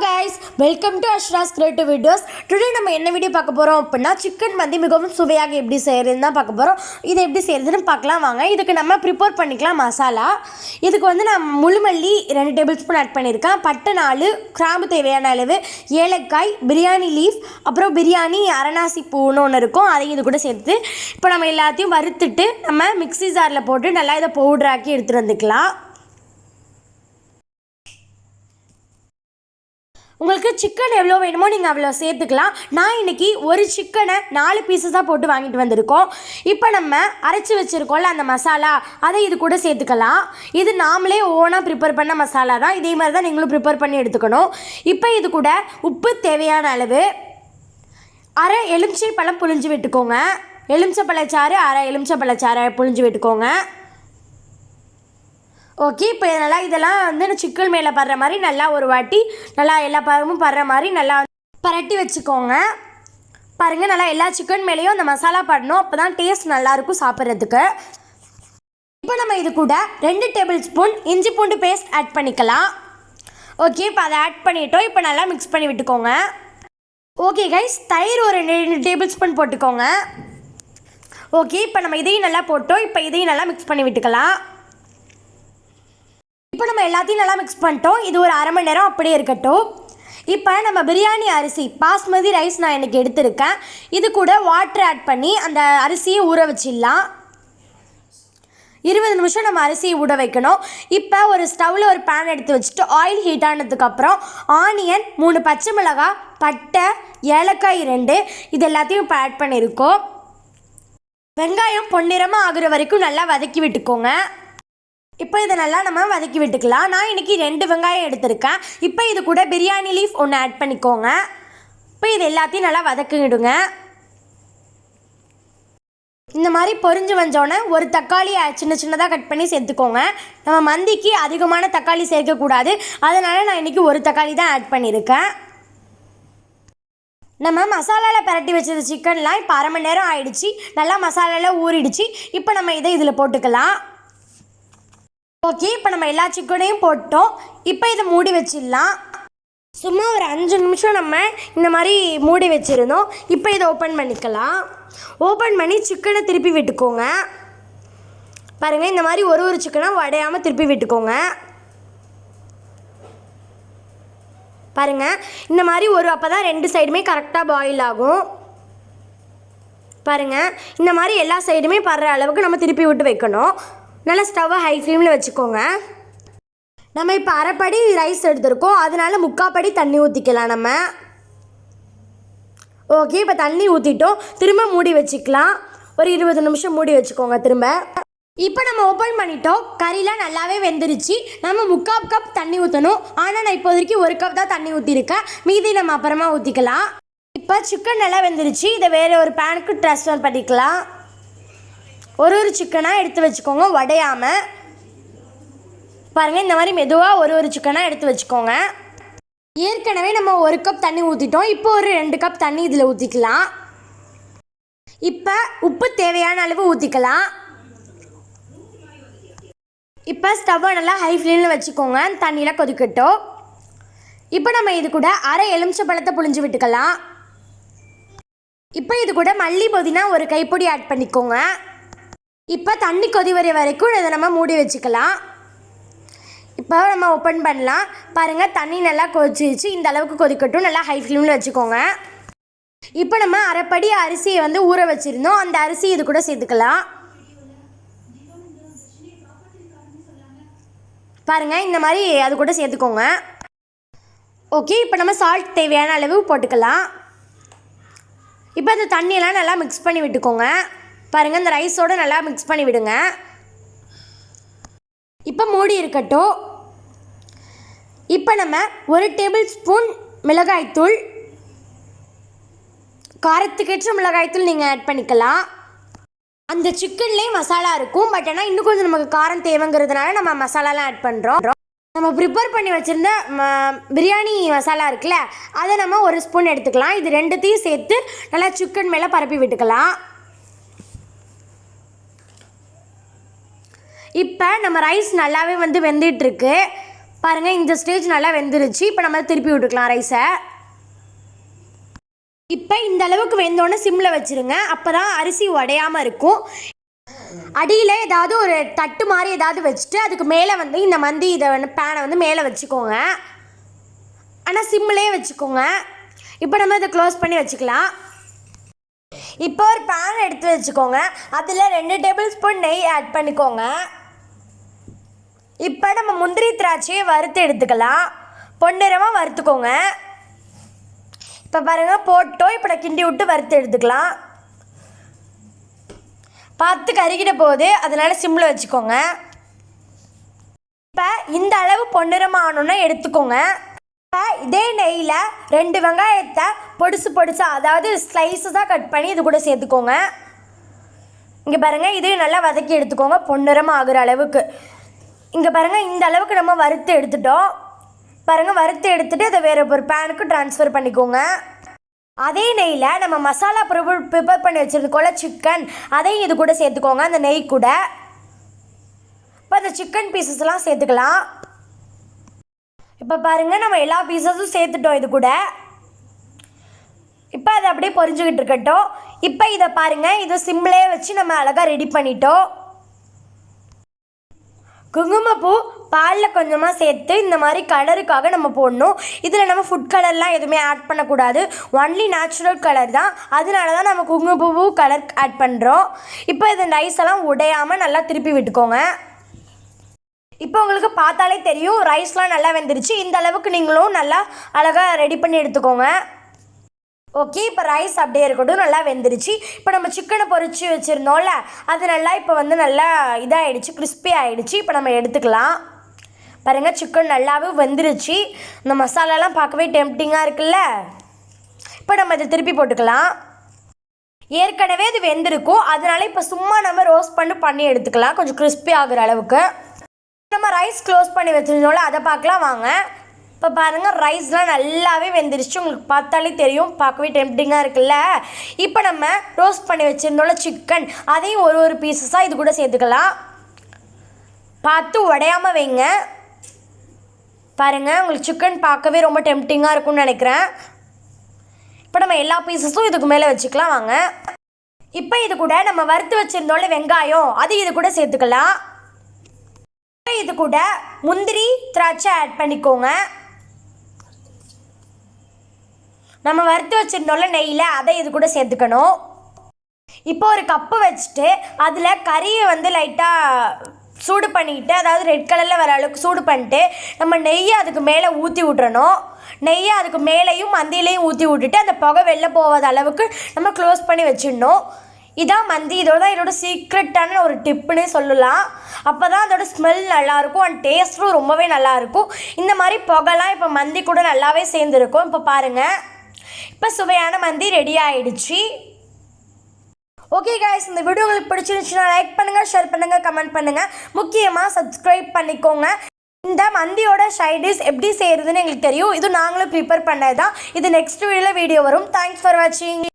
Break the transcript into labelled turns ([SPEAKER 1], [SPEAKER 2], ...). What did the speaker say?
[SPEAKER 1] guys, welcome to Ashra's Creative Videos. Today நம்ம என்ன video பார்க்க போறோம் அப்படினா chicken மந்தி மிகவும் சுவையாக எப்படி செய்யறதுன்னு தான் பார்க்க போறோம். இது எப்படி செய்யறதுன்னு பார்க்கலாம் வாங்க. இதுக்கு நம்ம prepare பண்ணிக்கலாம் மசாலா. இதுக்கு வந்து நான் முழுமல்லி 2 டேபிள்ஸ்பூன் ஆட் பண்ணிருக்கேன். பட்டை 4, கிராம்பு தேவையான அளவு, ஏலக்காய், பிரியாணி லீஃப், அப்புறம் பிரியாணி அரணாசி பூன்னு ஒன்று இருக்கும். அதையும் இது கூட சேர்த்து இப்போ நம்ம எல்லாத்தையும் வறுத்துட்டு நம்ம மிக்ஸி ஜாரில் போட்டு நல்லா இதை பவுடர் ஆக்கி எடுத்துட்டு வந்துக்கலாம். உங்களுக்கு சிக்கன் எவ்வளோ வேணுமோ நீங்கள் அவ்வளோ சேர்த்துக்கலாம். நான் இன்றைக்கி ஒரு சிக்கனை 4 பீஸஸாக போட்டு வாங்கிட்டு வந்திருக்கோம். இப்போ நம்ம அரைச்சி வச்சுருக்கோம்ல அந்த மசாலா, அதை இது கூட சேர்த்துக்கலாம். இது நாமளே ஓனாக ப்ரிப்பேர் பண்ண மசாலா தான். இதே மாதிரி தான் நீங்களும் ப்ரிப்பேர் பண்ணி எடுத்துக்கணும். இப்போ இது கூட உப்பு தேவையான அளவு, அரை எலுமிச்சை பழம் புழிஞ்சு விட்டுக்கோங்க. எலுமிச்சை பழச்சாறு அரை எலுமிச்சை பழச்சாறை புழிஞ்சு விட்டுக்கோங்க. ஓகே, இப்போ இதெல்லாம் வந்து சிக்கன் மேலே படுற மாதிரி நல்லா ஒரு வாட்டி நல்லா எல்லா பழமும் படுற மாதிரி நல்லா பரட்டி வச்சுக்கோங்க. பாருங்கள், நல்லா எல்லா சிக்கன் மேலேயும் அந்த மசாலா படணும். அப்போ தான் டேஸ்ட் நல்லாயிருக்கும் சாப்பிட்றதுக்கு. இப்போ நம்ம இது கூட 2 டேபிள் ஸ்பூன் இஞ்சி பூண்டு பேஸ்ட் ஆட் பண்ணிக்கலாம். ஓகே, இப்போ அதை ஆட் பண்ணிட்டோம். இப்போ நல்லா மிக்ஸ் பண்ணி விட்டுக்கோங்க. ஓகே கைஸ், தயிர் ஒரு 2 டேபிள் ஸ்பூன் போட்டுக்கோங்க. ஓகே, இப்போ நம்ம இதையும் நல்லா போட்டோம். இப்போ இதையும் நல்லா மிக்ஸ் பண்ணி விட்டுக்கலாம். இப்போ நம்ம எல்லாத்தையும் நல்லா மிக்ஸ் பண்ணிட்டோம். இது ஒரு அரை மணி நேரம் அப்படியே இருக்கட்டும். இப்போ நம்ம பிரியாணி அரிசி பாஸ்மதி ரைஸ் நான் எனக்கு எடுத்திருக்கேன். இது கூட வாட்டர் ஆட் பண்ணி அந்த அரிசியை ஊற வச்சிடலாம். 20 நிமிஷம் நம்ம அரிசியை ஊற வைக்கணும். இப்போ ஒரு ஸ்டவ்வில் ஒரு பேன் எடுத்து வச்சுட்டு ஆயில் ஹீட் ஆனதுக்கப்புறம் ஆனியன் 3 பச்சை மிளகாய், பட்டை, ஏலக்காய் 2 இது எல்லாத்தையும் இப்போ ஆட் பண்ணியிருக்கோம். வெங்காயம் பொன்னிறமாக ஆகுற வரைக்கும் நல்லா வதக்கி விட்டுக்கோங்க. இப்போ இதை நல்லா நம்ம வதக்கி விட்டுக்கலாம். நான் இன்றைக்கி 2 வெங்காயம் எடுத்திருக்கேன். இப்போ இது கூட பிரியாணி லீஃப் 1 ஆட் பண்ணிக்கோங்க. இப்போ இது எல்லாத்தையும் நல்லா வதக்கிடுங்க. இந்த மாதிரி பொரிஞ்சு வந்தோடனே ஒரு தக்காளி சின்ன சின்னதாக கட் பண்ணி சேர்த்துக்கோங்க. நம்ம மந்திக்கு அதிகமான தக்காளி சேர்க்கக்கூடாது, அதனால் நான் இன்றைக்கி ஒரு தக்காளி தான் ஆட் பண்ணியிருக்கேன். நம்ம மசாலாவில் பரட்டி வச்சது சிக்கன்லாம் இப்போ அரை மணி நேரம் ஆயிடுச்சு. நல்லா மசாலாவில் ஊறிடுச்சு. இப்போ நம்ம இதை இதில் போட்டுக்கலாம். ஓகே, இப்போ நம்ம எல்லா சிக்கனையும் போட்டோம். இப்போ இதை மூடி வச்சிடலாம். சும்மா ஒரு 5 நிமிஷம் நம்ம இந்த மாதிரி மூடி வச்சுருந்தோம். இப்போ இதை ஓப்பன் பண்ணிக்கலாம். ஓப்பன் பண்ணி சிக்கனை திருப்பி விட்டுக்கோங்க. பாருங்கள், இந்த மாதிரி ஒரு சிக்கனாக உடையாமல் திருப்பி விட்டுக்கோங்க. பாருங்கள், இந்த மாதிரி அப்போ தான் 2 சைடுமே கரெக்டாக பாயில் ஆகும். பாருங்கள், இந்த மாதிரி எல்லா சைடுமே படுற அளவுக்கு நம்ம திருப்பி விட்டு வைக்கணும். நல்லா ஸ்டவ்வை ஹை ஃப்ளேமில் வச்சுக்கோங்க. நம்ம இப்போ அரைப்படி ரைஸ் எடுத்துருக்கோம், அதனால 3/4 படி தண்ணி ஊற்றிக்கலாம் நம்ம. ஓகே, இப்போ தண்ணி ஊற்றிட்டோம். திரும்ப மூடி வச்சுக்கலாம். ஒரு 20 நிமிஷம் மூடி வச்சுக்கோங்க திரும்ப. இப்போ நம்ம ஓப்பன் பண்ணிட்டோம். கறிலாம் நல்லாவே வெந்துருச்சு. நம்ம 3/4 கப் தண்ணி ஊற்றணும். ஆனால் நான் இப்போதைக்கு 1 கப் தான் தண்ணி ஊற்றிருக்கேன். மீதி நம்ம அப்புறமா ஊற்றிக்கலாம். இப்போ சிக்கன் நல்லா வெந்துருச்சு. இதை வேறு ஒரு பேனுக்கு ட்ரான்ஸ்ஃபர் பண்ணிக்கலாம். ஒரு சிக்கனாக எடுத்து வச்சுக்கோங்க, உடையாமல். பாருங்கள், இந்த மாதிரி மெதுவாக ஒரு சிக்கனாக எடுத்து வச்சுக்கோங்க. ஏற்கனவே நம்ம 1 கப் தண்ணி ஊற்றிட்டோம். இப்போ ஒரு 2 கப் தண்ணி இதில் ஊற்றிக்கலாம். இப்போ உப்பு தேவையான அளவு ஊற்றிக்கலாம். இப்போ ஸ்டவ்வை நல்லா ஹை ஃப்ளேமில் வச்சுக்கோங்க. தண்ணியில் கொதிக்கட்டும். இப்போ நம்ம இது கூட அரை எலுமிச்சை பழத்தை புழிஞ்சு விட்டுக்கலாம். இப்போ இது கூட மல்லி புதினா ஒரு கைப்பொடி ஆட் பண்ணிக்கோங்க. இப்போ தண்ணி கொதி வர வரைக்கும் இதை நம்ம மூடி வச்சுக்கலாம். இப்போ நம்ம ஓப்பன் பண்ணலாம். பாருங்கள், தண்ணி நல்லா கொதிச்சிருச்சு. இந்த அளவுக்கு கொதிக்கட்டும். நல்லா ஹை ஃப்ளேமில் வச்சுக்கோங்க. இப்போ நம்ம அரைப்படி அரிசியை வந்து ஊற வச்சுருந்தோம். அந்த அரிசி இது கூட சேர்த்துக்கலாம். பாருங்கள், இந்த மாதிரி அது கூட சேர்த்துக்கோங்க. ஓகே, இப்போ நம்ம சால்ட் தேவையான அளவு போட்டுக்கலாம். இப்போ அந்த தண்ணியெல்லாம் நல்லா மிக்ஸ் பண்ணி விட்டுக்கோங்க. பாருங்கள், இந்த ரைஸோடு நல்லா மிக்ஸ் பண்ணி விடுங்க. இப்போ மூடி இருக்கட்டும். இப்போ நம்ம 1 டேபிள் ஸ்பூன் மிளகாய்த்தூள், காரத்துக்கேற்ற மிளகாய்த்தூள் நீங்கள் ஆட் பண்ணிக்கலாம். அந்த சிக்கன்லேயே மசாலா இருக்கும். பட் ஆனால் இன்னும் கொஞ்சம் நமக்கு காரம் தேவைங்கிறதுனால நம்ம மசாலாலாம் ஆட் பண்ணுறோம். நம்ம ப்ரிப்பேர் பண்ணி வச்சுருந்த பிரியாணி மசாலா இருக்குல்ல, அதை நம்ம 1 ஸ்பூன் எடுத்துக்கலாம். இது 2த்தையும் சேர்த்து நல்லா சிக்கன் மேலே பரப்பி விட்டுக்கலாம். இப்போ நம்ம ரைஸ் நல்லாவே வந்து வெந்துட்டுருக்கு. பாருங்கள் இந்த ஸ்டேஜ் நல்லா வெந்துருச்சு. இப்போ நம்ம திருப்பி விட்டுக்கலாம் ரைஸை. இப்போ இந்த அளவுக்கு வெந்தோடனே சிம்மில் வச்சுருங்க. அப்போ தான் அரிசி உடையாமல் இருக்கும். அடியில் ஏதாவது ஒரு தட்டு மாதிரி ஏதாவது வச்சுட்டு அதுக்கு மேலே வந்து இந்த மந்தி இதை வந்து பேனை வந்து மேலே வச்சுக்கோங்க. ஆனால் சிம்மிலே வச்சுக்கோங்க. இப்போ நம்ம இதை க்ளோஸ் பண்ணி வச்சுக்கலாம். இப்போ ஒரு பேன் எடுத்து வச்சுக்கோங்க. அதில் 2 டேபிள் ஸ்பூன் நெய் ஆட் பண்ணிக்கோங்க. இப்போ நம்ம முந்திரி திராட்சையை வறுத்து எடுத்துக்கலாம். பொன்னிறமாக வறுத்துக்கோங்க. இப்போ பாருங்கள் போட்டோம். இப்போ நான் கிண்டி விட்டு வறுத்து எடுத்துக்கலாம். பார்த்து கருகிட போகுது, அதனால் சிம்மில் வச்சுக்கோங்க. இப்போ இந்த அளவு பொன்னிறமாக ஆனோன்னா எடுத்துக்கோங்க. இப்போ இதே நெய்யில் 2 வெங்காயத்தை பொடிசா அதாவது ஸ்லைஸஸாக கட் பண்ணி இது கூட சேர்த்துக்கோங்க. இங்கே பாருங்கள் இதையும் நல்லா வதக்கி எடுத்துக்கோங்க பொன்னிறமாக ஆகுற அளவுக்கு. இங்கே பாருங்கள் இந்த அளவுக்கு நம்ம வறுத்து எடுத்துட்டோம். பாருங்கள் வறுத்து எடுத்துகிட்டு அதை வேறு ஒரு பேனுக்கு ட்ரான்ஸ்ஃபர் பண்ணிக்கோங்க. அதே நெய்யில் நம்ம மசாலா ப்ரிப்பேர் பண்ணி வச்சுருக்கோம்ல சிக்கன், அதையும் இது கூட சேர்த்துக்கோங்க அந்த நெய் கூட. இப்போ அந்த சிக்கன் பீசஸ்லாம் சேர்த்துக்கலாம். இப்போ பாருங்கள் நம்ம எல்லா பீசஸும் சேர்த்துட்டோம் இது கூட. இப்போ அதை அப்படியே பொரிஞ்சுக்கிட்டு இருக்கட்டும். இப்போ இதை பாருங்கள், இதை சிம்மிலே வச்சு நம்ம அழகாக ரெடி பண்ணிட்டோம். குங்குமப்பூ பாலில் கொஞ்சமாக சேர்த்து இந்த மாதிரி கலருக்காக நம்ம போடணும். இதில் நம்ம ஃபுட் கலர்லாம் எதுவுமே ஆட் பண்ணக்கூடாது. ஒன்லி நேச்சுரல் கலர் தான். அதனால தான் நம்ம குங்குமப்பூ கலர் ஆட் பண்ணுறோம். இப்போ இந்த ரைஸ் எல்லாம் உடையாமல் நல்லா திருப்பி விட்டுக்கோங்க. இப்போ உங்களுக்கு பார்த்தாலே தெரியும் ரைஸ்லாம் நல்லா வெந்துருச்சு. இந்த அளவுக்கு நீங்களும் நல்லா அழகாக ரெடி பண்ணி எடுத்துக்கோங்க. ஓகே, இப்போ ரைஸ் அப்படியே இருக்கட்டும், நல்லா வெந்துருச்சு. இப்போ நம்ம சிக்கனை பொரிச்சு வச்சுருந்தோம்ல, அது நல்லா இப்போ வந்து நல்லா இதாகிடுச்சு, கிறிஸ்பி ஆகிடுச்சு. இப்போ நம்ம எடுத்துக்கலாம். பாருங்கள் சிக்கன் நல்லாவே வெந்துருச்சு. இந்த மசாலாலாம் பார்க்கவே டெம்ப்டிங்காக இருக்குல்ல. இப்போ நம்ம இதை திருப்பி போட்டுக்கலாம். ஏற்கனவே இது வெந்திருக்கும், அதனால இப்போ சும்மா நம்ம ரோஸ்ட் பண்ணி எடுத்துக்கலாம் கொஞ்சம் கிறிஸ்பி ஆகுற அளவுக்கு. நம்ம ரைஸ் க்ளோஸ் பண்ணி வச்சுருந்தோம்ல, அதை பார்க்கலாம் வாங்க. இப்போ பாருங்கள் ரைஸ்லாம் நல்லாவே வெந்துருச்சு. உங்களுக்கு பார்த்தாலே தெரியும், பார்க்கவே டெம்ப்டிங்காக இருக்குல்ல. இப்போ நம்ம ரோஸ்ட் பண்ணி வச்சுருந்தோம்ல சிக்கன், அதையும் ஒரு பீசஸாக இது கூட சேர்த்துக்கலாம். பார்த்து உடையாமல் வைங்க. பாருங்கள் உங்களுக்கு சிக்கன் பார்க்கவே ரொம்ப டெம்ப்டிங்காக இருக்கும்னு நினைக்கிறேன். இப்போ நம்ம எல்லா பீசஸும் இதுக்கு மேலே வச்சுக்கலாம் வாங்க. இப்போ இது கூட நம்ம வறுத்து வச்சுருந்தோம்ல வெங்காயம், அது இது கூட சேர்த்துக்கலாம். இது கூட முந்திரி திராட்சை ஆட் பண்ணிக்கோங்க. நம்ம வறுத்து வச்சுருந்தோம்ல நெய்யில், அதை இது கூட சேர்த்துக்கணும். இப்போ ஒரு கப்பு வச்சுட்டு அதில் கறியை வந்து லைட்டாக சூடு பண்ணிக்கிட்டு, அதாவது ரெட் கலரில் வர அளவுக்கு சூடு பண்ணிட்டு நம்ம நெய்யை அதுக்கு மேலே ஊற்றி விட்றணும். நெய்யை அதுக்கு மேலேயும் மந்தியிலையும் ஊற்றி விட்டுட்டு அந்த புகை வெளில போகாத அளவுக்கு நம்ம க்ளோஸ் பண்ணி வச்சிடணும். இதான் மந்தி. இதோட சீக்ரெட்டான ஒரு டிப்புன்னே சொல்லலாம். அப்போ தான் அதோட ஸ்மெல் நல்லாயிருக்கும் அண்ட் டேஸ்ட்டும் ரொம்பவே நல்லாயிருக்கும். இந்த மாதிரி புகைலாம் இப்போ மந்தி கூட நல்லாவே சேர்ந்துருக்கும். இப்போ பாருங்கள், இப்போ சுவையான மந்தி ரெடி ஆகிடுச்சு. ஓகே காய்ஸ், இந்த வீடியோ உங்களுக்கு பிடிச்சிருந்துச்சுன்னா லைக் பண்ணுங்கள், ஷேர் பண்ணுங்கள், கமெண்ட் பண்ணுங்கள். முக்கியமாக சப்ஸ்கிரைப் பண்ணிக்கோங்க. இந்த மந்தியோட சைடிஷ் எப்படி செய்கிறதுன்னு எங்களுக்கு தெரியும். இது நாங்களும் ப்ரிப்பேர் பண்ணது தான். இது நெக்ஸ்ட் வீடியோ வரும். தேங்க்ஸ் ஃபார் வாட்சிங்.